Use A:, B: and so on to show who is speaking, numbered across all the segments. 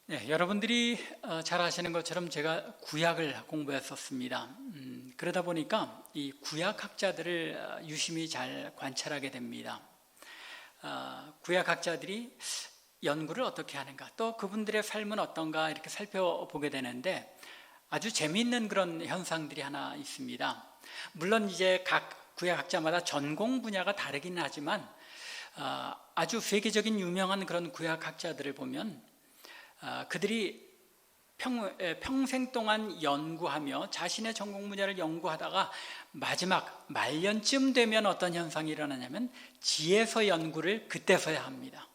A: 네, 여러분들이 잘 아시는 것처럼 제가 구약을 공부했었습니다. 그러다 보니까 이 구약학자들을 유심히 잘 관찰하게 됩니다. 구약학자들이 연구를 어떻게 하는가, 또 그분들의 삶은 어떤가 이렇게 살펴보게 되는데 아주 재미있는 그런 현상들이 하나 있습니다. 물론 이제 각 구약학자마다 전공 분야가 다르긴 하지만 아주 세계적인 유명한 그런 구약학자들을 보면 그들이 평생 동안 연구하며 자신의 전공 분야를 연구하다가 마지막 말년쯤 되면 어떤 현상이 일어나냐면 지혜서 연구를 그때서야 합니다.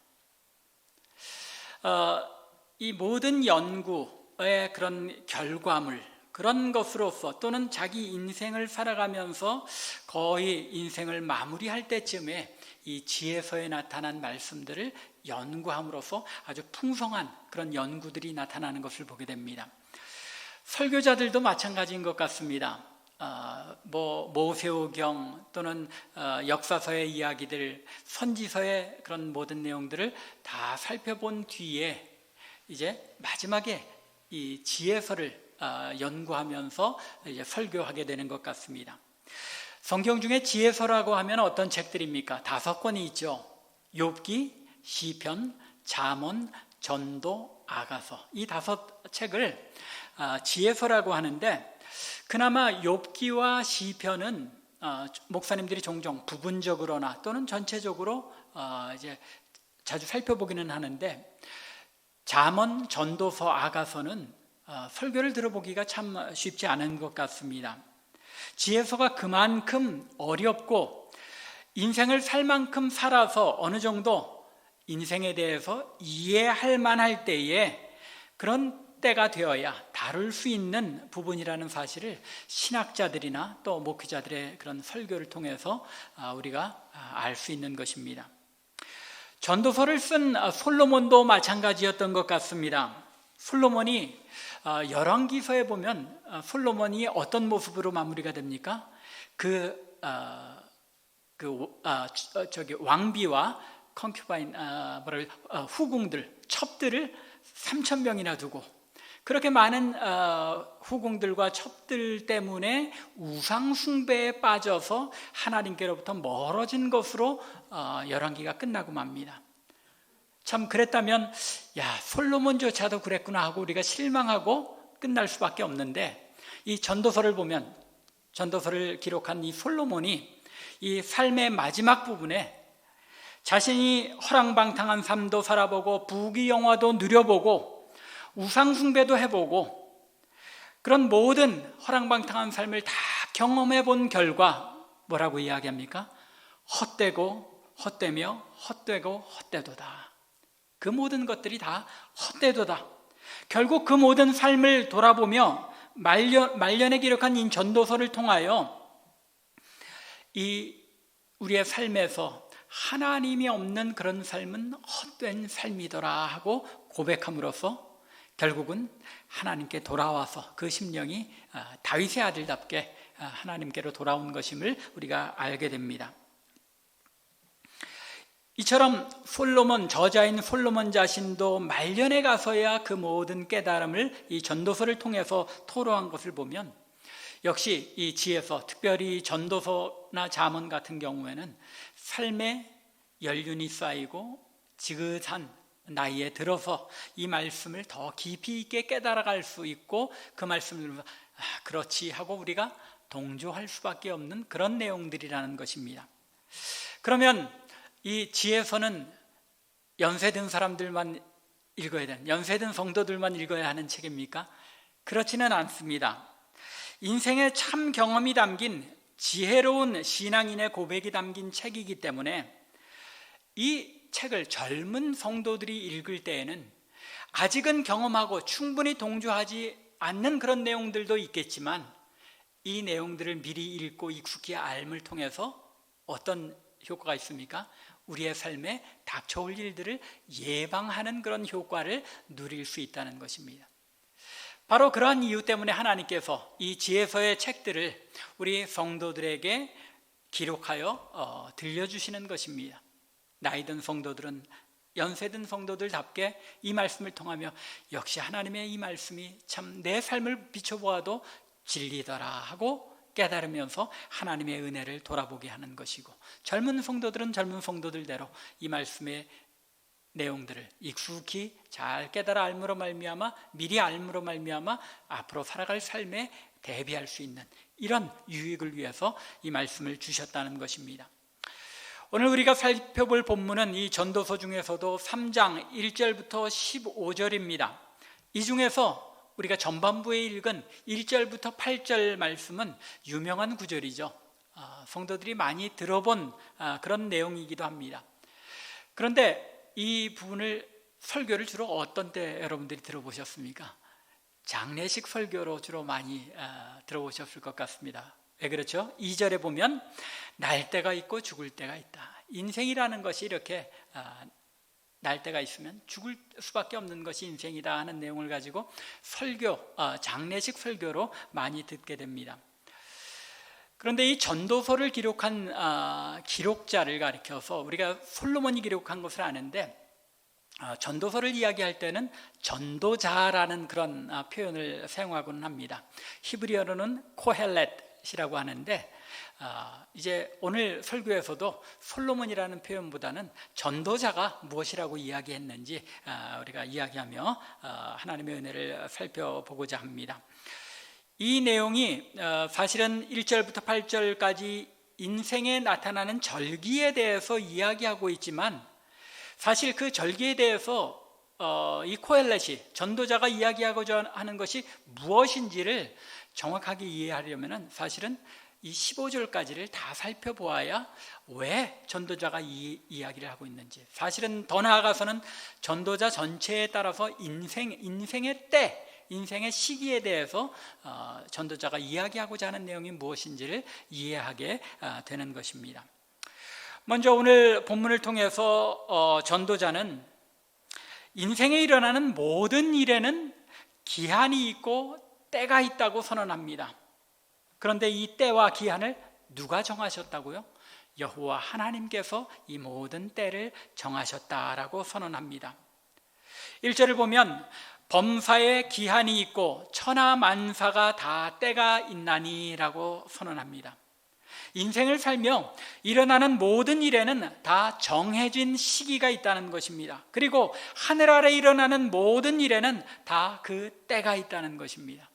A: 이 모든 연구의 그런 결과물, 그런 것으로서 또는 자기 인생을 살아가면서 거의 인생을 마무리할 때쯤에 이 지혜서에 나타난 말씀들을 연구함으로써 아주 풍성한 그런 연구들이 나타나는 것을 보게 됩니다. 설교자들도 마찬가지인 것 같습니다. 모세오경 또는 역사서의 이야기들, 선지서의 그런 모든 내용들을 다 살펴본 뒤에 이제 마지막에 이 지혜서를 연구하면서 이제 설교하게 되는 것 같습니다. 성경 중에 지혜서라고 하면 어떤 책들입니까? 5권이 있죠. 욥기, 시편, 잠언, 전도, 아가서, 이 5책을 지혜서라고 하는데 그나마 욥기와 시편은 목사님들이 종종 부분적으로나 또는 전체적으로 이제 자주 살펴보기는 하는데 잠언, 전도서, 아가서는 설교를 들어보기가 참 쉽지 않은 것 같습니다. 지혜서가 그만큼 어렵고 인생을 살 만큼 살아서 어느 정도 인생에 대해서 이해할 만할 때에 그런 때가 되어야 다룰 수 있는 부분이라는 사실을 신학자들이나 또 목회자들의 그런 설교를 통해서 우리가 알 수 있는 것입니다. 전도서를 쓴 솔로몬도 마찬가지였던 것 같습니다. 솔로몬이 열왕기서에 보면 솔로몬이 어떤 모습으로 마무리가 됩니까? 왕비와 컨큐바인 후궁들, 첩들을 3,000명이나 두고 그렇게 많은 후궁들과 첩들 때문에 우상 숭배에 빠져서 하나님께로부터 멀어진 것으로 열왕기가 끝나고 맙니다. 참 그랬다면 솔로몬조차도 그랬구나 하고 우리가 실망하고 끝날 수밖에 없는데 이 전도서를 보면 전도서를 기록한 이 솔로몬이 이 삶의 마지막 부분에 자신이 허랑방탕한 삶도 살아보고 부귀영화도 누려보고 우상숭배도 해보고 그런 모든 허랑방탕한 삶을 다 경험해 본 결과 뭐라고 이야기합니까? 헛되고 헛되며 헛되고 헛되도다. 그 모든 것들이 다 헛되도다. 결국 그 모든 삶을 돌아보며 말년에 기록한 이 전도서를 통하여 이 우리의 삶에서 하나님이 없는 그런 삶은 헛된 삶이더라 하고 고백함으로써 결국은 하나님께 돌아와서 그 심령이 다윗의 아들답게 하나님께로 돌아온 것임을 우리가 알게 됩니다. 이처럼 저자인 솔로몬 자신도 말년에 가서야 그 모든 깨달음을 이 전도서를 통해서 토로한 것을 보면 역시 이 지혜서, 특별히 전도서나 잠언 같은 경우에는 삶의 연륜이 쌓이고 지긋한 나이에 들어서 이 말씀을 더 깊이 있게 깨달아갈 수 있고 그 말씀을 들으면서 그렇지 하고 우리가 동조할 수밖에 없는 그런 내용들이라는 것입니다. 그러면 이 지혜서는 연세든 사람들만 읽어야 되는, 연세든 성도들만 읽어야 하는 책입니까? 그렇지는 않습니다. 인생의 참 경험이 담긴 지혜로운 신앙인의 고백이 담긴 책이기 때문에 이 책을 젊은 성도들이 읽을 때에는 아직은 경험하고 충분히 동조하지 않는 그런 내용들도 있겠지만 이 내용들을 미리 읽고 익숙히 알을 통해서 어떤 효과가 있습니까? 우리의 삶에 닥쳐올 일들을 예방하는 그런 효과를 누릴 수 있다는 것입니다. 바로 그러한 이유 때문에 하나님께서 이 지혜서의 책들을 우리 성도들에게 기록하여 들려주시는 것입니다. 나이든 성도들은 연세든 성도들답게 이 말씀을 통하며 역시 하나님의 이 말씀이 참 내 삶을 비춰보아도 진리더라 하고 깨달으면서 하나님의 은혜를 돌아보게 하는 것이고, 젊은 성도들은 젊은 성도들대로 이 말씀의 내용들을 익숙히 잘 깨달아 알므로 말미암아, 미리 알므로 말미암아 앞으로 살아갈 삶에 대비할 수 있는 이런 유익을 위해서 이 말씀을 주셨다는 것입니다. 오늘 우리가 살펴볼 본문은 이 전도서 중에서도 3장 1절부터 15절입니다. 이 중에서 우리가 전반부에 읽은 1절부터 8절 말씀은 유명한 구절이죠. 성도들이 많이 들어본 그런 내용이기도 합니다. 그런데 이 부분을 설교를 주로 어떤 때 여러분들이 들어보셨습니까? 장례식 설교로 주로 많이 들어보셨을 것 같습니다. 왜 그렇죠? 2절에 보면 날 때가 있고 죽을 때가 있다. 인생이라는 것이 이렇게 날 때가 있으면 죽을 수밖에 없는 것이 인생이다 하는 내용을 가지고 장례식 설교로 많이 듣게 됩니다. 그런데 이 전도서를 기록한 기록자를 가리켜서 우리가 솔로몬이 기록한 것을 아는데, 전도서를 이야기할 때는 전도자라는 그런 표현을 사용하고는 합니다. 히브리어로는 코헬렛이라고 하는데, 이제 오늘 설교에서도 솔로몬이라는 표현보다는 전도자가 무엇이라고 이야기했는지 우리가 이야기하며 하나님의 은혜를 살펴보고자 합니다. 이 내용이 사실은 1절부터 8절까지 인생에 나타나는 절기에 대해서 이야기하고 있지만, 사실 그 절기에 대해서 이 코헬렛이 전도자가 이야기하고자 하는 것이 무엇인지를 정확하게 이해하려면 사실은 이 15절까지를 다 살펴보아야 왜 전도자가 이 이야기를 하고 있는지, 사실은 더 나아가서는 전도자 전체에 따라서 인생의 때, 인생의 시기에 대해서 전도자가 이야기하고자 하는 내용이 무엇인지를 이해하게 되는 것입니다. 먼저 오늘 본문을 통해서 전도자는 인생에 일어나는 모든 일에는 기한이 있고 때가 있다고 선언합니다. 그런데 이 때와 기한을 누가 정하셨다고요? 여호와 하나님께서 이 모든 때를 정하셨다라고 선언합니다. 1절을 보면 범사에 기한이 있고 천하만사가 다 때가 있나니라고 선언합니다. 인생을 살며 일어나는 모든 일에는 다 정해진 시기가 있다는 것입니다. 그리고 하늘 아래 일어나는 모든 일에는 다 그 때가 있다는 것입니다.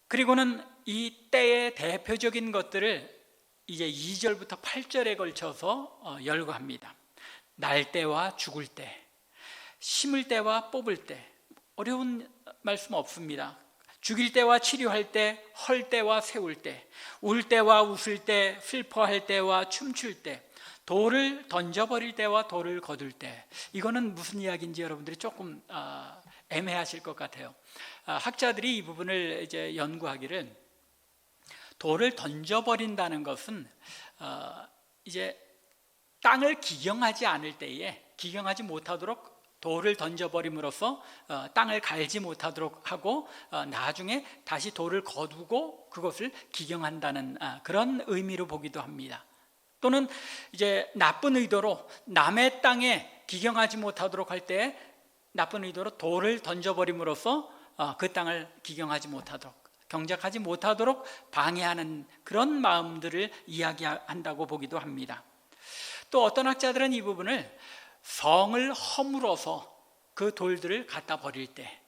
A: 그리고는 이 때의 대표적인 것들을 이제 2절부터 8절에 걸쳐서 열거합니다. 날 때와 죽을 때, 심을 때와 뽑을 때, 어려운 말씀 없습니다. 죽일 때와 치료할 때, 헐 때와 세울 때, 울 때와 웃을 때, 슬퍼할 때와 춤출 때, 돌을 던져버릴 때와 돌을 거둘 때. 이거는 무슨 이야기인지 여러분들이 조금 애매하실 것 같아요. 학자들이 이 부분을 이제 연구하기를, 돌을 던져버린다는 것은 이제 땅을 기경하지 않을 때에, 기경하지 못하도록 돌을 던져버림으로써 땅을 갈지 못하도록 하고 나중에 다시 돌을 거두고 그것을 기경한다는 그런 의미로 보기도 합니다. 또는 이제 나쁜 의도로 남의 땅에 기경하지 못하도록 할 때 나쁜 의도로 돌을 던져버림으로써 그 땅을 기경하지 못하도록, 경작하지 못하도록 방해하는 그런 마음들을 이야기한다고 보기도 합니다. 또 어떤 학자들은 이 부분을 성을 허물어서 그 돌들을 갖다 버릴 때,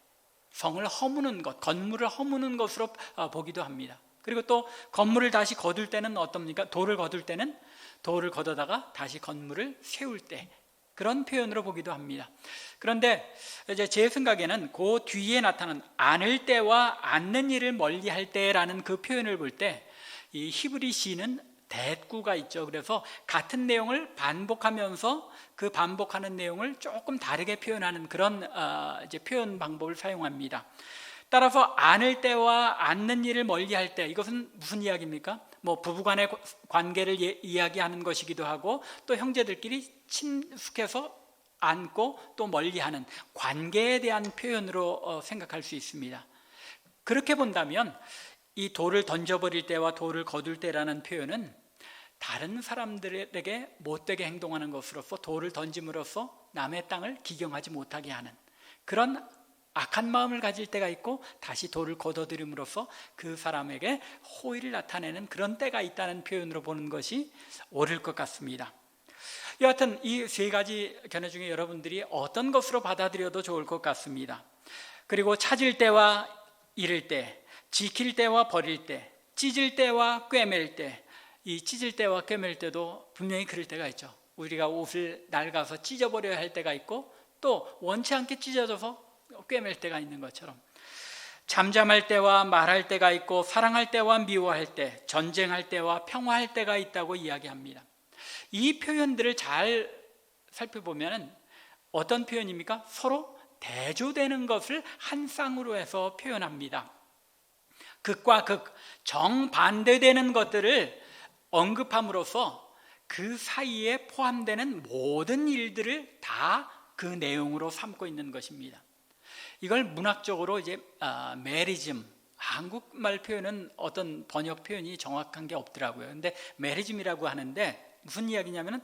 A: 성을 허무는 것, 건물을 허무는 것으로 보기도 합니다. 그리고 또 건물을 다시 거둘 때는 어떻습니까? 돌을 거둘 때는 돌을 걷어다가 다시 건물을 세울 때, 그런 표현으로 보기도 합니다. 그런데 이제 제 생각에는 그 뒤에 나타난 안을 때와 않는 일을 멀리할 때라는 그 표현을 볼 때, 이 히브리 시는 대꾸가 있죠. 그래서 같은 내용을 반복하면서 그 반복하는 내용을 조금 다르게 표현하는 그런 이제 표현 방법을 사용합니다. 따라서 안을 때와 않는 일을 멀리할 때, 이것은 무슨 이야기입니까? 뭐 부부간의 관계를 이야기하는 것이기도 하고, 또 형제들끼리 친숙해서 안고 또 멀리하는 관계에 대한 표현으로 생각할 수 있습니다. 그렇게 본다면 이 돌을 던져버릴 때와 돌을 거둘 때라는 표현은 다른 사람들에게 못되게 행동하는 것으로서 돌을 던짐으로써 남의 땅을 기경하지 못하게 하는 그런 악한 마음을 가질 때가 있고, 다시 돌을 걷어들임으로써 그 사람에게 호의를 나타내는 그런 때가 있다는 표현으로 보는 것이 옳을 것 같습니다. 여하튼 이 세 가지 견해 중에 여러분들이 어떤 것으로 받아들여도 좋을 것 같습니다. 그리고 찾을 때와 잃을 때, 지킬 때와 버릴 때, 찢을 때와 꿰맬 때, 이 찢을 때와 꿰맬 때도 분명히 그럴 때가 있죠. 우리가 옷을 낡아서 찢어버려야 할 때가 있고, 또 원치 않게 찢어져서 꿰맬 때가 있는 것처럼, 잠잠할 때와 말할 때가 있고, 사랑할 때와 미워할 때, 전쟁할 때와 평화할 때가 있다고 이야기합니다. 이 표현들을 잘 살펴보면 어떤 표현입니까? 서로 대조되는 것을 한 쌍으로 해서 표현합니다. 극과 극, 정반대되는 것들을 언급함으로써 그 사이에 포함되는 모든 일들을 다 그 내용으로 삼고 있는 것입니다. 이걸 문학적으로 이제 메리즘, 한국말 표현은 어떤 번역 표현이 정확한 게 없더라고요. 근데 메리즘이라고 하는데 무슨 이야기냐면은,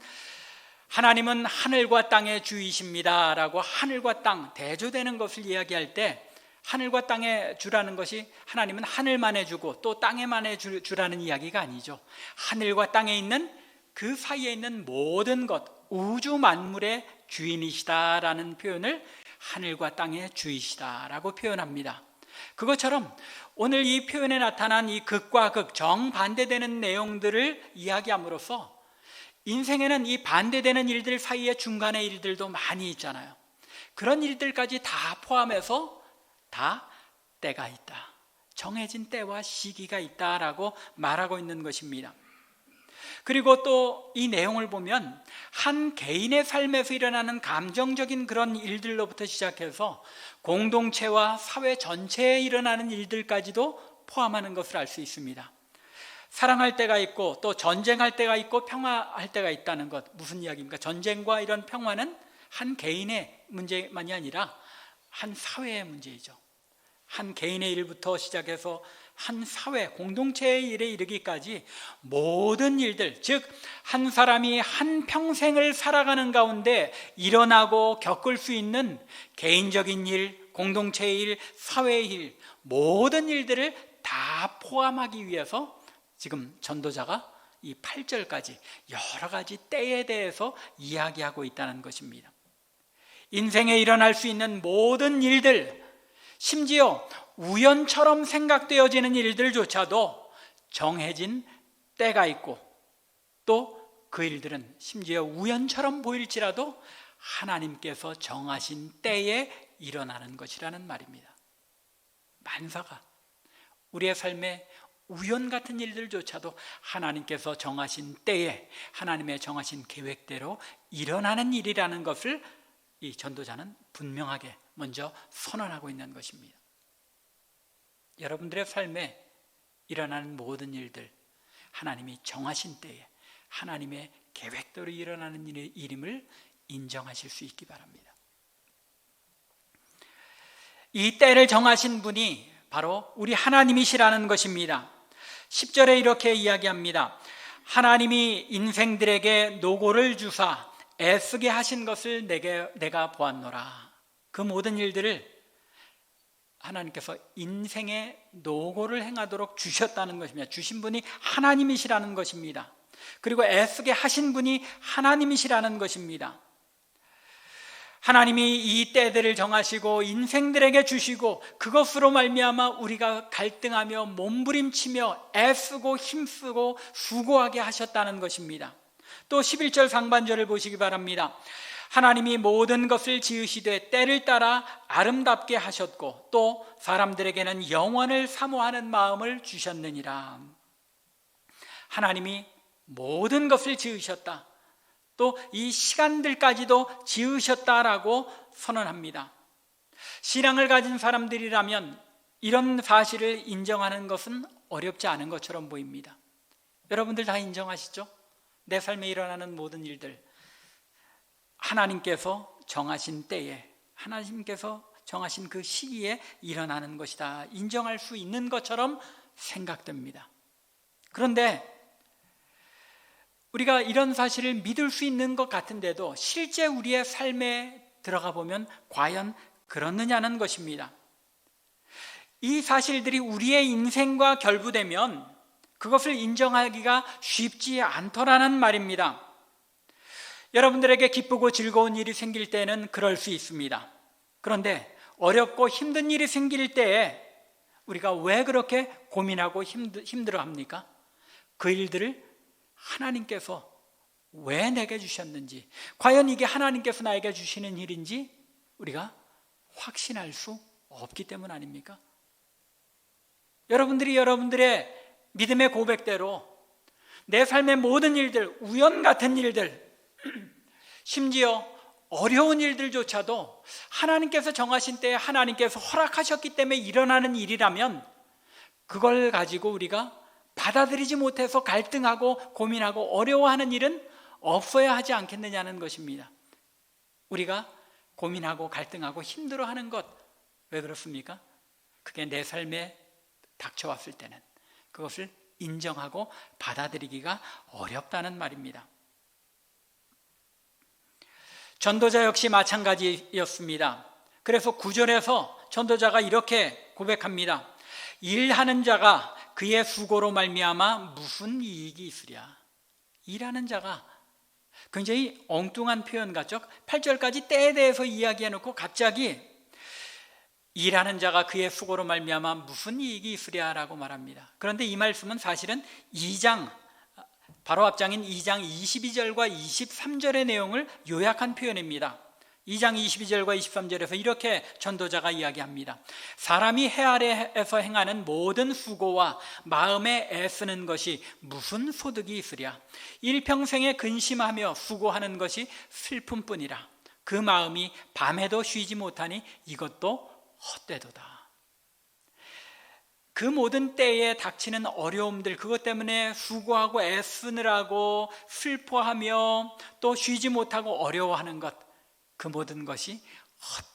A: 하나님은 하늘과 땅의 주이십니다 라고 하늘과 땅 대조되는 것을 이야기할 때, 하늘과 땅의 주라는 것이 하나님은 하늘만의 주고 또 땅에만의 주라는 이야기가 아니죠. 하늘과 땅에 있는 그 사이에 있는 모든 것, 우주 만물의 주인이시다라는 표현을 하늘과 땅의 주이시다라고 표현합니다. 그것처럼 오늘 이 표현에 나타난 이 극과 극, 정반대되는 내용들을 이야기함으로써 인생에는 이 반대되는 일들 사이에 중간의 일들도 많이 있잖아요. 그런 일들까지 다 포함해서 다 때가 있다, 정해진 때와 시기가 있다라고 말하고 있는 것입니다. 그리고 또 이 내용을 보면 한 개인의 삶에서 일어나는 감정적인 그런 일들로부터 시작해서 공동체와 사회 전체에 일어나는 일들까지도 포함하는 것을 알 수 있습니다. 사랑할 때가 있고 또 전쟁할 때가 있고 평화할 때가 있다는 것, 무슨 이야기입니까? 전쟁과 이런 평화는 한 개인의 문제만이 아니라 한 사회의 문제이죠. 한 개인의 일부터 시작해서 한 사회, 공동체의 일에 이르기까지 모든 일들, 즉 한 사람이 한 평생을 살아가는 가운데 일어나고 겪을 수 있는 개인적인 일, 공동체의 일, 사회의 일, 모든 일들을 다 포함하기 위해서 지금 전도자가 이 8절까지 여러 가지 때에 대해서 이야기하고 있다는 것입니다. 인생에 일어날 수 있는 모든 일들, 심지어 우연처럼 생각되어지는 일들조차도 정해진 때가 있고, 또 그 일들은 심지어 우연처럼 보일지라도 하나님께서 정하신 때에 일어나는 것이라는 말입니다. 만사가, 우리의 삶에 우연 같은 일들조차도 하나님께서 정하신 때에 하나님의 정하신 계획대로 일어나는 일이라는 것을 이 전도자는 분명하게 먼저 선언하고 있는 것입니다. 여러분들의 삶에 일어나는 모든 일들, 하나님이 정하신 때에 하나님의 계획대로 일어나는 일임을 인정하실 수 있기 바랍니다. 이 때를 정하신 분이 바로 우리 하나님이시라는 것입니다. 10절에 이렇게 이야기합니다. 하나님이 인생들에게 노고를 주사 애쓰게 하신 것을 내가 보았노라. 그 모든 일들을 하나님께서 인생의 노고를 행하도록 주셨다는 것입니다. 주신 분이 하나님이시라는 것입니다. 그리고 애쓰게 하신 분이 하나님이시라는 것입니다. 하나님이 이 때들을 정하시고 인생들에게 주시고, 그것으로 말미암아 우리가 갈등하며 몸부림치며 애쓰고 힘쓰고 수고하게 하셨다는 것입니다. 또 11절 상반절을 보시기 바랍니다. 하나님이 모든 것을 지으시되 때를 따라 아름답게 하셨고 또 사람들에게는 영원을 사모하는 마음을 주셨느니라. 하나님이 모든 것을 지으셨다, 또 이 시간들까지도 지으셨다라고 선언합니다. 신앙을 가진 사람들이라면 이런 사실을 인정하는 것은 어렵지 않은 것처럼 보입니다. 여러분들 다 인정하시죠? 내 삶에 일어나는 모든 일들 하나님께서 정하신 때에, 하나님께서 정하신 그 시기에 일어나는 것이다, 인정할 수 있는 것처럼 생각됩니다. 그런데 우리가 이런 사실을 믿을 수 있는 것 같은데도 실제 우리의 삶에 들어가 보면 과연 그렇느냐는 것입니다. 이 사실들이 우리의 인생과 결부되면 그것을 인정하기가 쉽지 않더라는 말입니다. 여러분들에게 기쁘고 즐거운 일이 생길 때는 그럴 수 있습니다. 그런데 어렵고 힘든 일이 생길 때에 우리가 왜 그렇게 고민하고 힘들어합니까? 그 일들을 하나님께서 왜 내게 주셨는지, 과연 이게 하나님께서 나에게 주시는 일인지 우리가 확신할 수 없기 때문 아닙니까? 여러분들이 여러분들의 믿음의 고백대로 내 삶의 모든 일들, 우연 같은 일들, 심지어 어려운 일들조차도 하나님께서 정하신 때에 하나님께서 허락하셨기 때문에 일어나는 일이라면 그걸 가지고 우리가 받아들이지 못해서 갈등하고 고민하고 어려워하는 일은 없어야 하지 않겠느냐는 것입니다. 우리가 고민하고 갈등하고 힘들어하는 것, 왜 그렇습니까? 그게 내 삶에 닥쳐왔을 때는 그것을 인정하고 받아들이기가 어렵다는 말입니다. 전도자 역시 마찬가지였습니다. 그래서 9절에서 전도자가 이렇게 고백합니다. 일하는 자가 그의 수고로 말미암아 무슨 이익이 있으랴. 일하는 자가, 굉장히 엉뚱한 표현 같죠? 8절까지 때에 대해서 이야기해놓고 갑자기 일하는 자가 그의 수고로 말미암아 무슨 이익이 있으랴라고 말합니다. 그런데 이 말씀은 사실은 2장, 바로 앞장인 2장 22절과 23절의 내용을 요약한 표현입니다. 2장 22절과 23절에서 이렇게 전도자가 이야기합니다. 사람이 해 아래에서 행하는 모든 수고와 마음에 애쓰는 것이 무슨 소득이 있으랴. 일평생에 근심하며 수고하는 것이 슬픔뿐이라. 그 마음이 밤에도 쉬지 못하니 이것도 헛되도다. 그 모든 때에 닥치는 어려움들, 그것 때문에 수고하고 애쓰느라고 슬퍼하며 또 쉬지 못하고 어려워하는 것, 그 모든 것이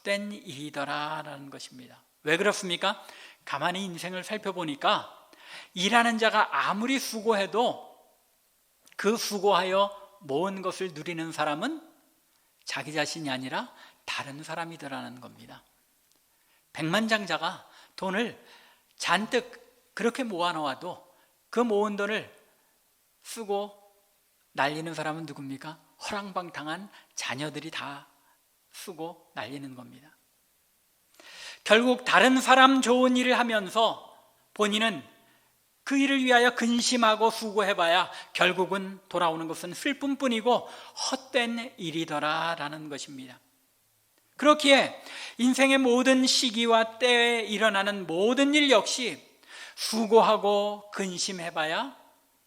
A: 헛된 일이더라라는 것입니다. 왜 그렇습니까? 가만히 인생을 살펴보니까 일하는 자가 아무리 수고해도 그 수고하여 모은 것을 누리는 사람은 자기 자신이 아니라 다른 사람이더라는 겁니다. 백만장자가 돈을 잔뜩 그렇게 모아놓아도 그 모은 돈을 쓰고 날리는 사람은 누굽니까? 허랑방탕한 자녀들이 다 쓰고 날리는 겁니다. 결국 다른 사람 좋은 일을 하면서 본인은 그 일을 위하여 근심하고 수고해봐야 결국은 돌아오는 것은 슬픔뿐이고 헛된 일이더라라는 것입니다. 그렇기에 인생의 모든 시기와 때에 일어나는 모든 일 역시 수고하고 근심해봐야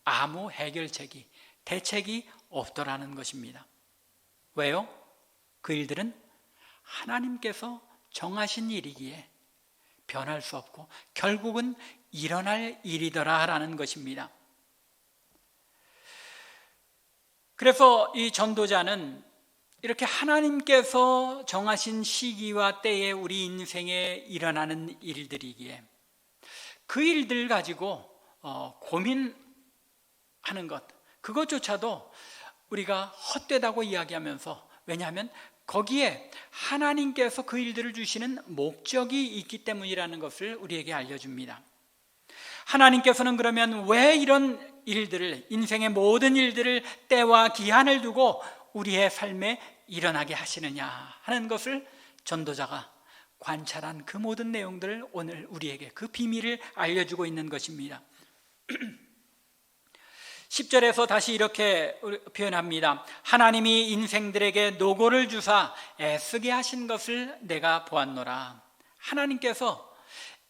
A: 아무 해결책이, 대책이 없더라는 것입니다. 왜요? 그 일들은 하나님께서 정하신 일이기에 변할 수 없고 결국은 일어날 일이더라라는 것입니다. 그래서 이 전도자는 이렇게 하나님께서 정하신 시기와 때에 우리 인생에 일어나는 일들이기에 그 일들 가지고 고민하는 것, 그것조차도 우리가 헛되다고 이야기하면서, 왜냐하면 거기에 하나님께서 그 일들을 주시는 목적이 있기 때문이라는 것을 우리에게 알려줍니다. 하나님께서는 그러면 왜 이런 일들을, 인생의 모든 일들을 때와 기한을 두고 우리의 삶에 일어나게 하시느냐 하는 것을 전도자가 관찰한 그 모든 내용들을 오늘 우리에게 그 비밀을 알려주고 있는 것입니다. 10절에서 다시 이렇게 표현합니다. 하나님이 인생들에게 노고를 주사 애쓰게 하신 것을 내가 보았노라. 하나님께서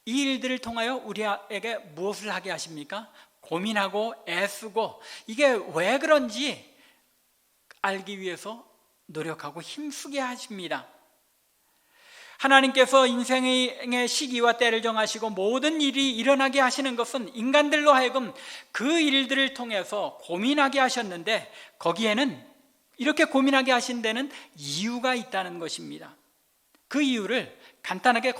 A: 이 일들을 통하여 우리에게 무엇을 하게 하십니까? 고민하고 애쓰고, 이게 왜 그런지 알기 위해서 노력하고 힘쓰게 하십니다. 하나님께서 인생의 시기와 때를 정하시고 모든 일이 일어나게 하시는 것은 인간들로 하여금 그 일들을 통해서 고민하게 하셨는데, 거기에는, 이렇게 고민하게 하신 데는 이유가 있다는 것입니다. 그 이유를 간단하게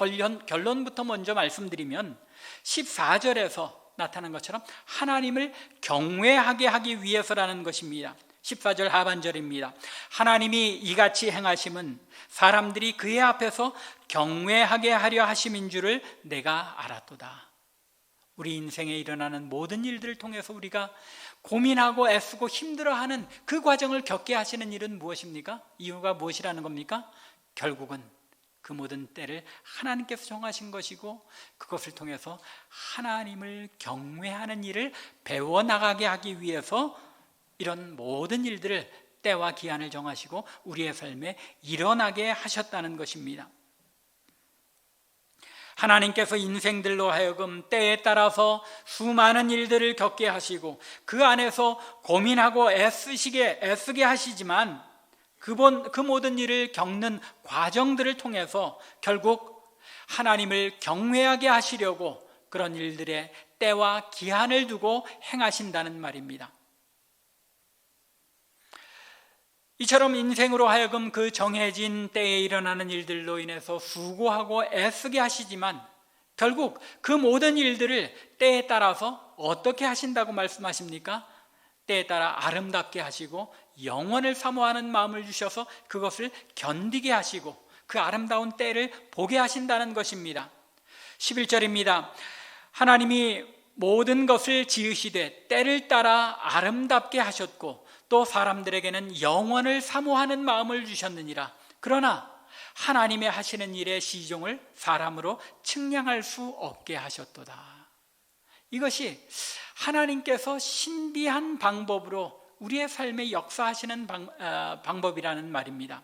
A: 결론부터 먼저 말씀드리면 14절에서 나타난 것처럼 하나님을 경외하게 하기 위해서라는 것입니다. 14절 하반절입니다. 하나님이 이같이 행하심은 사람들이 그의 앞에서 경외하게 하려 하심인 줄을 내가 알았도다. 우리 인생에 일어나는 모든 일들을 통해서 우리가 고민하고 애쓰고 힘들어하는 그 과정을 겪게 하시는 일은 무엇입니까? 이유가 무엇이라는 겁니까? 결국은 그 모든 때를 하나님께서 정하신 것이고, 그것을 통해서 하나님을 경외하는 일을 배워나가게 하기 위해서 이런 모든 일들을 때와 기한을 정하시고 우리의 삶에 일어나게 하셨다는 것입니다. 하나님께서 인생들로 하여금 때에 따라서 수많은 일들을 겪게 하시고 그 안에서 고민하고 애쓰게 하시지만 그 모든 일을 겪는 과정들을 통해서 결국 하나님을 경외하게 하시려고 그런 일들의 때와 기한을 두고 행하신다는 말입니다. 이처럼 인생으로 하여금 그 정해진 때에 일어나는 일들로 인해서 수고하고 애쓰게 하시지만 결국 그 모든 일들을 때에 따라서 어떻게 하신다고 말씀하십니까? 때에 따라 아름답게 하시고 영원을 사모하는 마음을 주셔서 그것을 견디게 하시고 그 아름다운 때를 보게 하신다는 것입니다. 11절입니다. 하나님이 모든 것을 지으시되 때를 따라 아름답게 하셨고 또 사람들에게는 영원을 사모하는 마음을 주셨느니라. 그러나 하나님의 하시는 일의 시종을 사람으로 측량할 수 없게 하셨도다. 이것이 하나님께서 신비한 방법으로 우리의 삶에 역사하시는 방법이라는 말입니다.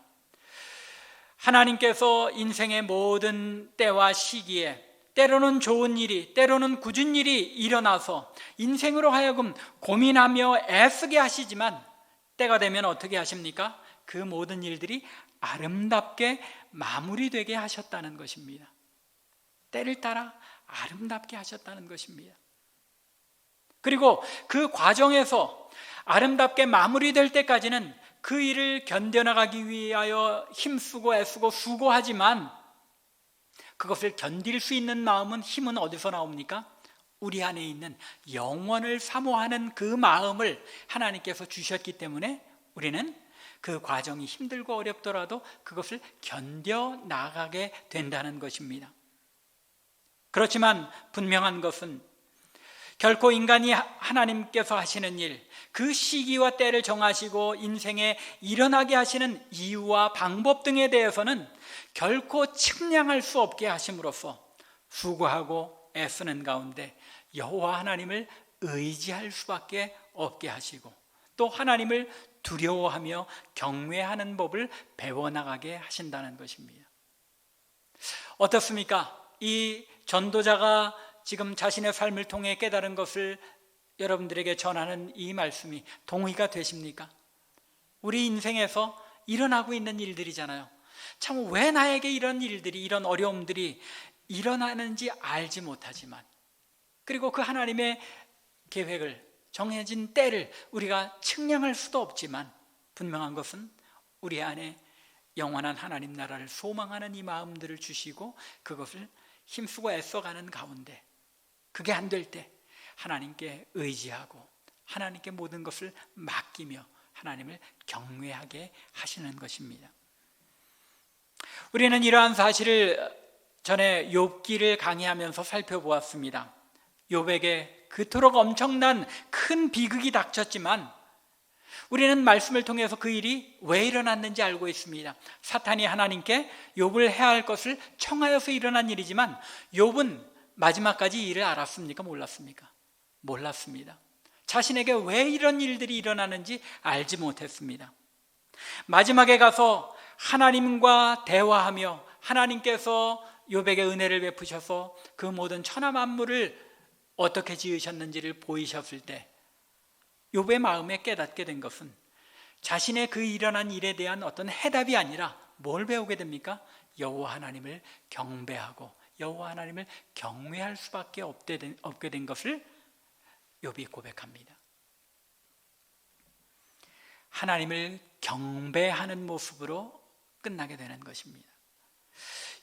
A: 하나님께서 인생의 모든 때와 시기에 때로는 좋은 일이, 때로는 굳은 일이 일어나서 인생으로 하여금 고민하며 애쓰게 하시지만 때가 되면 어떻게 하십니까? 그 모든 일들이 아름답게 마무리되게 하셨다는 것입니다. 때를 따라 아름답게 하셨다는 것입니다. 그리고 그 과정에서 아름답게 마무리될 때까지는 그 일을 견뎌나가기 위하여 힘쓰고 애쓰고 수고하지만 그것을 견딜 수 있는 마음은, 힘은 어디서 나옵니까? 우리 안에 있는 영원을 사모하는 그 마음을 하나님께서 주셨기 때문에 우리는 그 과정이 힘들고 어렵더라도 그것을 견뎌나가게 된다는 것입니다. 그렇지만 분명한 것은 결코 인간이 하나님께서 하시는 일, 그 시기와 때를 정하시고 인생에 일어나게 하시는 이유와 방법 등에 대해서는 결코 측량할 수 없게 하심으로써 수고하고 애쓰는 가운데 여호와 하나님을 의지할 수밖에 없게 하시고 또 하나님을 두려워하며 경외하는 법을 배워나가게 하신다는 것입니다. 어떻습니까? 이 전도자가 지금 자신의 삶을 통해 깨달은 것을 여러분들에게 전하는 이 말씀이 동의가 되십니까? 우리 인생에서 일어나고 있는 일들이잖아요. 참 왜 나에게 이런 일들이, 이런 어려움들이 일어나는지 알지 못하지만, 그리고 그 하나님의 계획을, 정해진 때를 우리가 측량할 수도 없지만 분명한 것은 우리 안에 영원한 하나님 나라를 소망하는 이 마음들을 주시고 그것을 힘쓰고 애써가는 가운데 그게 안 될 때 하나님께 의지하고 하나님께 모든 것을 맡기며 하나님을 경외하게 하시는 것입니다. 우리는 이러한 사실을 전에 욥기를 강의하면서 살펴보았습니다. 욥에게 그토록 엄청난 큰 비극이 닥쳤지만 우리는 말씀을 통해서 그 일이 왜 일어났는지 알고 있습니다. 사탄이 하나님께 욥을 해할 것을 청하여서 일어난 일이지만 욥은 마지막까지 이 일을 알았습니까? 몰랐습니까? 몰랐습니다. 자신에게 왜 이런 일들이 일어나는지 알지 못했습니다. 마지막에 가서 하나님과 대화하며 하나님께서 욥에게 은혜를 베푸셔서 그 모든 천하 만물을 어떻게 지으셨는지를 보이셨을 때 욥의 마음에 깨닫게 된 것은 자신의 그 일어난 일에 대한 어떤 해답이 아니라 뭘 배우게 됩니까? 여호와 하나님을 경배하고 여호와 하나님을 경외할 수밖에 없게 된 것을 욥이 고백합니다. 하나님을 경배하는 모습으로 끝나게 되는 것입니다.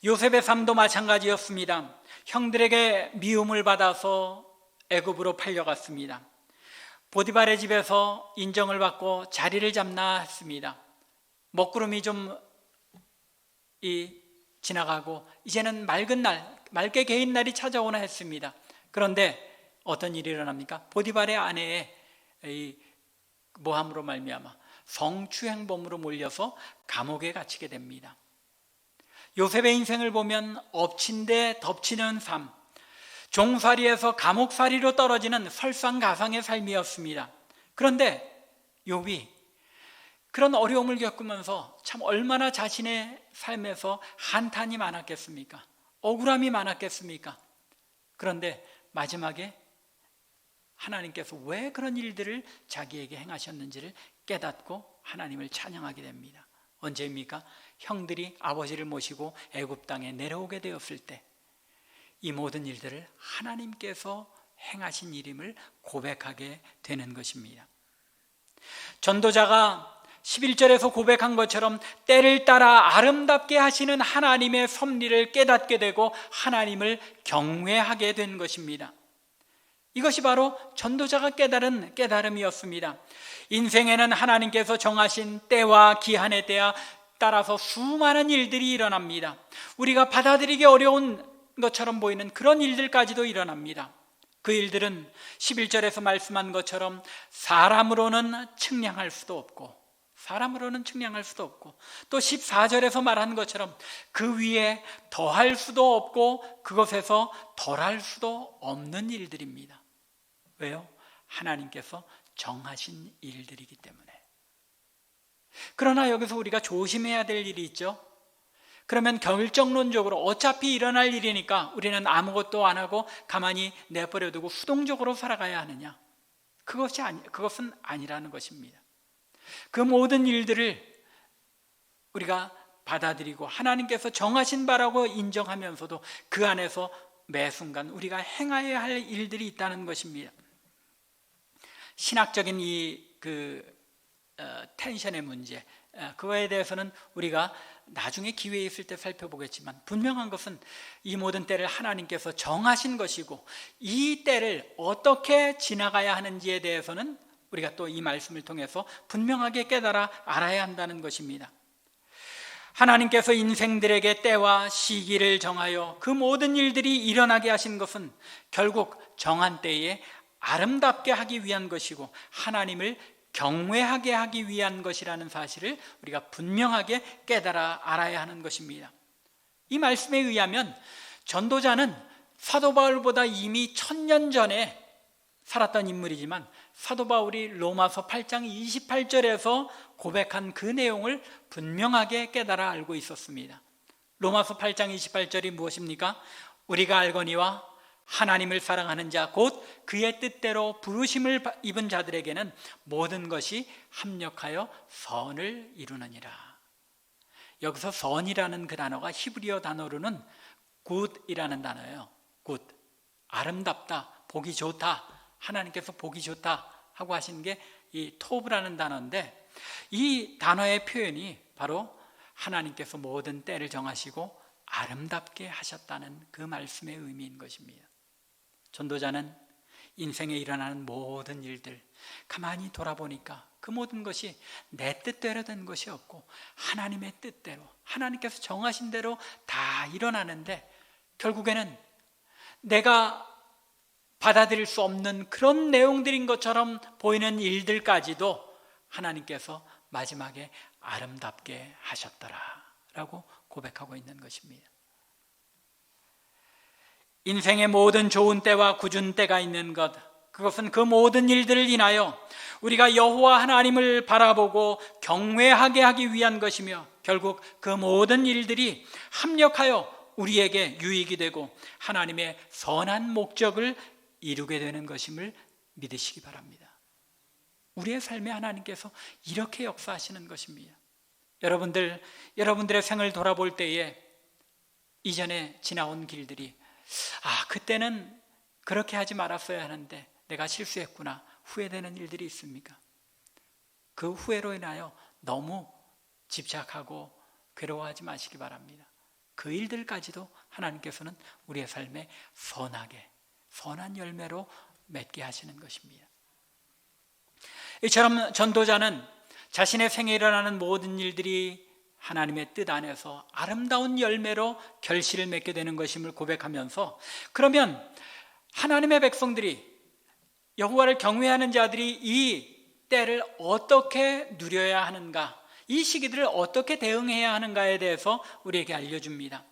A: 요셉의 삶도 마찬가지였습니다. 형들에게 미움을 받아서 애굽으로 팔려갔습니다. 보디발의 집에서 인정을 받고 자리를 잡나 했습니다. 먹구름이 좀 지나가고 이제는 맑은 날, 맑게 개인 날이 찾아오나 했습니다. 그런데 어떤 일이 일어납니까? 보디발의 아내의 모함으로 말미암아 성추행범으로 몰려서 감옥에 갇히게 됩니다. 요셉의 인생을 보면 엎친 데 덮치는 삶, 종살이에서 감옥살이로 떨어지는 설상가상의 삶이었습니다. 그런데 욥이 그런 어려움을 겪으면서 참 얼마나 자신의 삶에서 한탄이 많았겠습니까? 억울함이 많았겠습니까? 그런데 마지막에 하나님께서 왜 그런 일들을 자기에게 행하셨는지를 깨닫고 하나님을 찬양하게 됩니다. 언제입니까? 형들이 아버지를 모시고 애굽 땅에 내려오게 되었을 때 이 모든 일들을 하나님께서 행하신 일임을 고백하게 되는 것입니다. 전도자가 11절에서 고백한 것처럼 때를 따라 아름답게 하시는 하나님의 섭리를 깨닫게 되고 하나님을 경외하게 된 것입니다. 이것이 바로 전도자가 깨달은 깨달음이었습니다. 인생에는 하나님께서 정하신 때와 기한에 따라서 수많은 일들이 일어납니다. 우리가 받아들이기 어려운 것처럼 보이는 그런 일들까지도 일어납니다. 그 일들은 11절에서 말씀한 것처럼 사람으로는 측량할 수도 없고 또 14절에서 말한 것처럼 그 위에 더할 수도 없고 그것에서 덜할 수도 없는 일들입니다. 왜요? 하나님께서 정하신 일들이기 때문에. 그러나 여기서 우리가 조심해야 될 일이 있죠. 그러면 결정론적으로 어차피 일어날 일이니까 우리는 아무것도 안 하고 가만히 내버려두고 수동적으로 살아가야 하느냐? 그것은 아니라는 것입니다. 그 모든 일들을 우리가 받아들이고 하나님께서 정하신 바라고 인정하면서도 그 안에서 매 순간 우리가 행해야 할 일들이 있다는 것입니다. 신학적인 텐션의 문제, 그거에 대해서는 우리가 나중에 기회 있을 때 살펴보겠지만 분명한 것은 이 모든 때를 하나님께서 정하신 것이고 이 때를 어떻게 지나가야 하는지에 대해서는 우리가 또 이 말씀을 통해서 분명하게 깨달아 알아야 한다는 것입니다. 하나님께서 인생들에게 때와 시기를 정하여 그 모든 일들이 일어나게 하신 것은 결국 정한 때에 아름답게 하기 위한 것이고 하나님을 경외하게 하기 위한 것이라는 사실을 우리가 분명하게 깨달아 알아야 하는 것입니다. 이 말씀에 의하면 전도자는 사도 바울보다 이미 1000년 전에 살았던 인물이지만 사도 바울이 로마서 8장 28절에서 고백한 그 내용을 분명하게 깨달아 알고 있었습니다. 로마서 8장 28절이 무엇입니까? 우리가 알거니와 하나님을 사랑하는 자 곧 그의 뜻대로 부르심을 입은 자들에게는 모든 것이 합력하여 선을 이루느니라. 여기서 선이라는 그 단어가 히브리어 단어로는 굿이라는 단어예요. 굿, 아름답다, 보기 좋다, 하나님께서 보기 좋다 하고 하시는 게 이 토브라는 단어인데 이 단어의 표현이 바로 하나님께서 모든 때를 정하시고 아름답게 하셨다는 그 말씀의 의미인 것입니다. 전도자는 인생에 일어나는 모든 일들 가만히 돌아보니까 그 모든 것이 내 뜻대로 된 것이 없고 하나님의 뜻대로 하나님께서 정하신 대로 다 일어나는데 결국에는 내가 받아들일 수 없는 그런 내용들인 것처럼 보이는 일들까지도 하나님께서 마지막에 아름답게 하셨더라 라고 고백하고 있는 것입니다. 인생의 모든 좋은 때와 굳은 때가 있는 것, 그것은 그 모든 일들을 인하여 우리가 여호와 하나님을 바라보고 경외하게 하기 위한 것이며 결국 그 모든 일들이 합력하여 우리에게 유익이 되고 하나님의 선한 목적을 이루게 되는 것임을 믿으시기 바랍니다. 우리의 삶에 하나님께서 이렇게 역사하시는 것입니다. 여러분들의 생을 돌아볼 때에 이전에 지나온 길들이 그때는 그렇게 하지 말았어야 하는데 내가 실수했구나 후회되는 일들이 있습니까? 그 후회로 인하여 너무 집착하고 괴로워하지 마시기 바랍니다. 그 일들까지도 하나님께서는 우리의 삶에 선한 열매로 맺게 하시는 것입니다. 이처럼 전도자는 자신의 생에 일어나는 모든 일들이 하나님의 뜻 안에서 아름다운 열매로 결실을 맺게 되는 것임을 고백하면서, 그러면 하나님의 백성들이, 여호와를 경외하는 자들이 이 때를 어떻게 누려야 하는가, 이 시기들을 어떻게 대응해야 하는가에 대해서 우리에게 알려줍니다.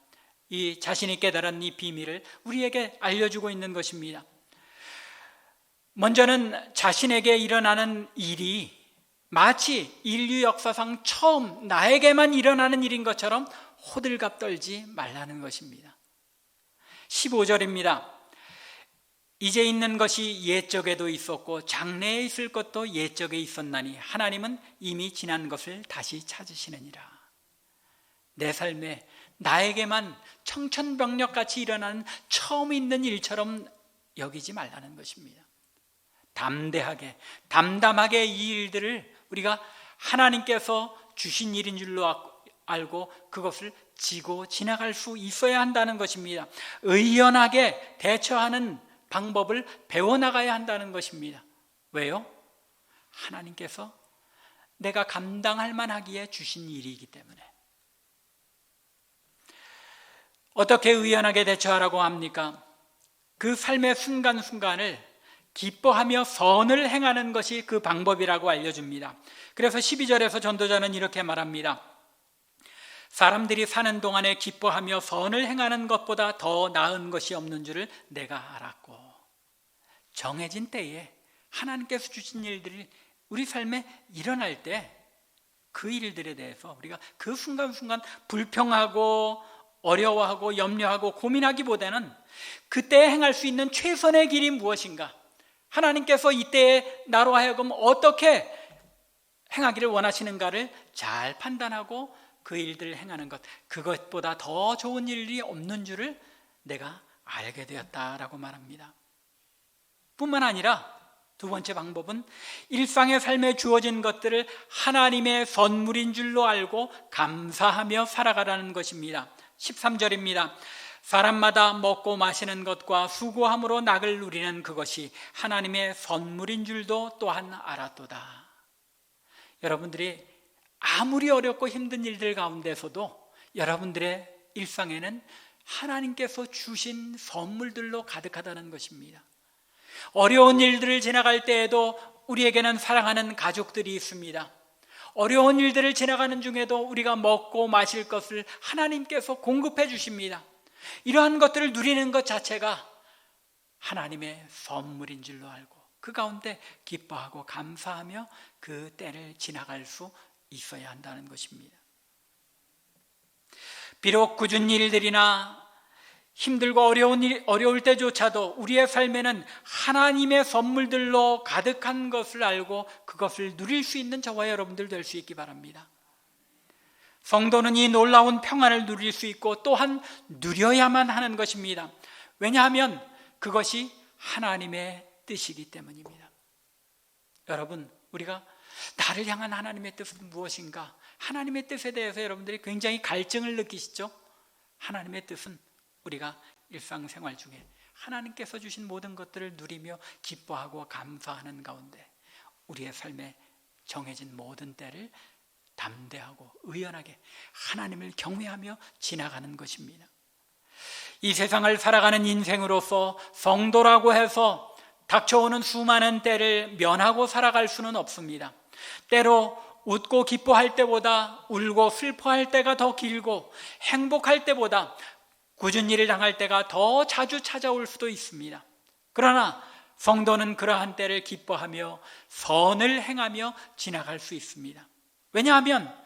A: 이 자신이 깨달은 이 비밀을 우리에게 알려주고 있는 것입니다. 먼저는 자신에게 일어나는 일이 마치 인류 역사상 처음 나에게만 일어나는 일인 것처럼 호들갑 떨지 말라는 것입니다. 15절입니다. 이제 있는 것이 옛적에도 있었고 장래에 있을 것도 옛적에 있었나니 하나님은 이미 지난 것을 다시 찾으시느니라. 내 삶에 나에게만 청천벽력같이 일어나는 처음 있는 일처럼 여기지 말라는 것입니다. 담대하게, 담담하게 이 일들을 우리가 하나님께서 주신 일인 줄로 알고 그것을 지고 지나갈 수 있어야 한다는 것입니다. 의연하게 대처하는 방법을 배워나가야 한다는 것입니다. 왜요? 하나님께서 내가 감당할 만하기에 주신 일이기 때문에. 어떻게 의연하게 대처하라고 합니까? 그 삶의 순간순간을 기뻐하며 선을 행하는 것이 그 방법이라고 알려줍니다. 그래서 12절에서 전도자는 이렇게 말합니다. 사람들이 사는 동안에 기뻐하며 선을 행하는 것보다 더 나은 것이 없는 줄을 내가 알았고, 정해진 때에 하나님께서 주신 일들이 우리 삶에 일어날 때 그 일들에 대해서 우리가 그 순간순간 불평하고 어려워하고 염려하고 고민하기보다는 그때 행할 수 있는 최선의 길이 무엇인가, 하나님께서 이때에 나로 하여금 어떻게 행하기를 원하시는가를 잘 판단하고 그 일들을 행하는 것, 그것보다 더 좋은 일이 없는 줄을 내가 알게 되었다라고 말합니다. 뿐만 아니라 두 번째 방법은 일상의 삶에 주어진 것들을 하나님의 선물인 줄로 알고 감사하며 살아가라는 것입니다. 13절입니다. 사람마다 먹고 마시는 것과 수고함으로 낙을 누리는 그것이 하나님의 선물인 줄도 또한 알았도다. 여러분들이 아무리 어렵고 힘든 일들 가운데서도 여러분들의 일상에는 하나님께서 주신 선물들로 가득하다는 것입니다. 어려운 일들을 지나갈 때에도 우리에게는 사랑하는 가족들이 있습니다. 어려운 일들을 지나가는 중에도 우리가 먹고 마실 것을 하나님께서 공급해 주십니다. 이러한 것들을 누리는 것 자체가 하나님의 선물인 줄로 알고 그 가운데 기뻐하고 감사하며 그 때를 지나갈 수 있어야 한다는 것입니다. 비록 굳은 일들이나 힘들고 어려울 때조차도 우리의 삶에는 하나님의 선물들로 가득한 것을 알고 그것을 누릴 수 있는 저와 여러분들 될 수 있기 바랍니다. 성도는 이 놀라운 평안을 누릴 수 있고 또한 누려야만 하는 것입니다. 왜냐하면 그것이 하나님의 뜻이기 때문입니다. 여러분, 우리가 나를 향한 하나님의 뜻은 무엇인가? 하나님의 뜻에 대해서 여러분들이 굉장히 갈증을 느끼시죠? 하나님의 뜻은 우리가 일상생활 중에 하나님께서 주신 모든 것들을 누리며 기뻐하고 감사하는 가운데 우리의 삶에 정해진 모든 때를 담대하고 의연하게 하나님을 경외하며 지나가는 것입니다. 이 세상을 살아가는 인생으로서 성도라고 해서 닥쳐오는 수많은 때를 면하고 살아갈 수는 없습니다. 때로 웃고 기뻐할 때보다 울고 슬퍼할 때가 더 길고 행복할 때보다 굳은 일을 당할 때가 더 자주 찾아올 수도 있습니다. 그러나 성도는 그러한 때를 기뻐하며 선을 행하며 지나갈 수 있습니다. 왜냐하면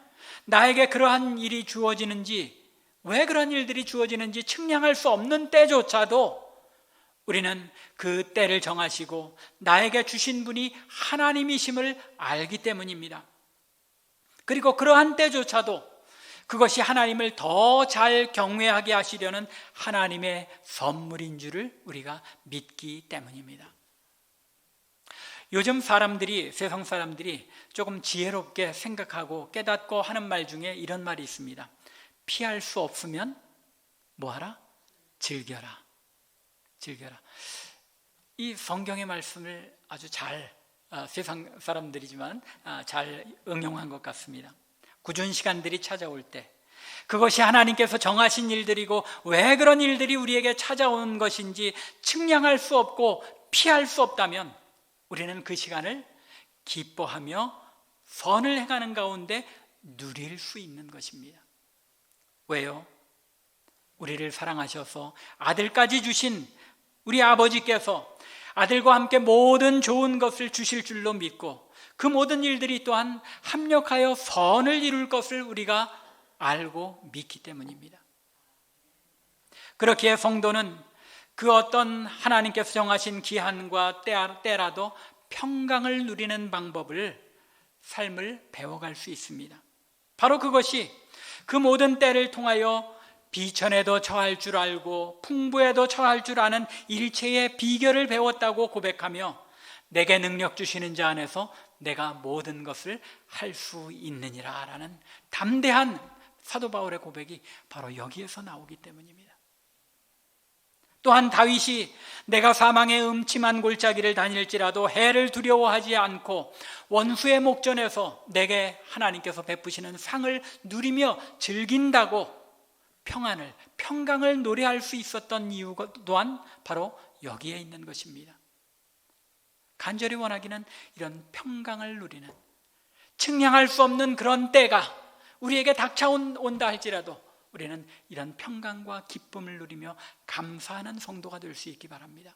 A: 나에게 그러한 일이 주어지는지, 왜 그런 일들이 주어지는지 측량할 수 없는 때조차도 우리는 그 때를 정하시고 나에게 주신 분이 하나님이심을 알기 때문입니다. 그리고 그러한 때조차도 그것이 하나님을 더 잘 경외하게 하시려는 하나님의 선물인 줄을 우리가 믿기 때문입니다. 요즘 사람들이, 세상 사람들이 조금 지혜롭게 생각하고 깨닫고 하는 말 중에 이런 말이 있습니다. 피할 수 없으면 뭐하라? 즐겨라. 즐겨라. 이 성경의 말씀을 아주 잘 세상 사람들이지만 잘 응용한 것 같습니다. 굳은 시간들이 찾아올 때 그것이 하나님께서 정하신 일들이고 왜 그런 일들이 우리에게 찾아온 것인지 측량할 수 없고 피할 수 없다면 우리는 그 시간을 기뻐하며 선을 행하는 가운데 누릴 수 있는 것입니다. 왜요? 우리를 사랑하셔서 아들까지 주신 우리 아버지께서 아들과 함께 모든 좋은 것을 주실 줄로 믿고 그 모든 일들이 또한 합력하여 선을 이룰 것을 우리가 알고 믿기 때문입니다. 그렇기에 성도는 그 어떤 하나님께서 정하신 기한과 때라도 평강을 누리는 방법을 삶을 배워갈 수 있습니다. 바로 그것이 그 모든 때를 통하여 비천에도 처할 줄 알고 풍부에도 처할 줄 아는 일체의 비결을 배웠다고 고백하며 내게 능력 주시는 자 안에서 내가 모든 것을 할 수 있느니라 라는 담대한 사도 바울의 고백이 바로 여기에서 나오기 때문입니다. 또한 다윗이 내가 사망의 음침한 골짜기를 다닐지라도 해를 두려워하지 않고 원수의 목전에서 내게 하나님께서 베푸시는 상을 누리며 즐긴다고 평강을 노래할 수 있었던 이유 또한 바로 여기에 있는 것입니다. 간절히 원하기는 이런 평강을 누리는, 측량할 수 없는 그런 때가 우리에게 닥쳐온다 할지라도 우리는 이런 평강과 기쁨을 누리며 감사하는 성도가 될 수 있기 바랍니다.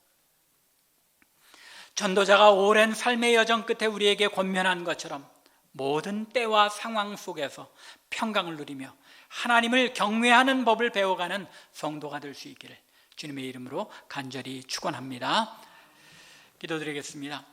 A: 전도자가 오랜 삶의 여정 끝에 우리에게 권면한 것처럼 모든 때와 상황 속에서 평강을 누리며 하나님을 경외하는 법을 배워가는 성도가 될 수 있기를 주님의 이름으로 간절히 축원합니다. 기도드리겠습니다.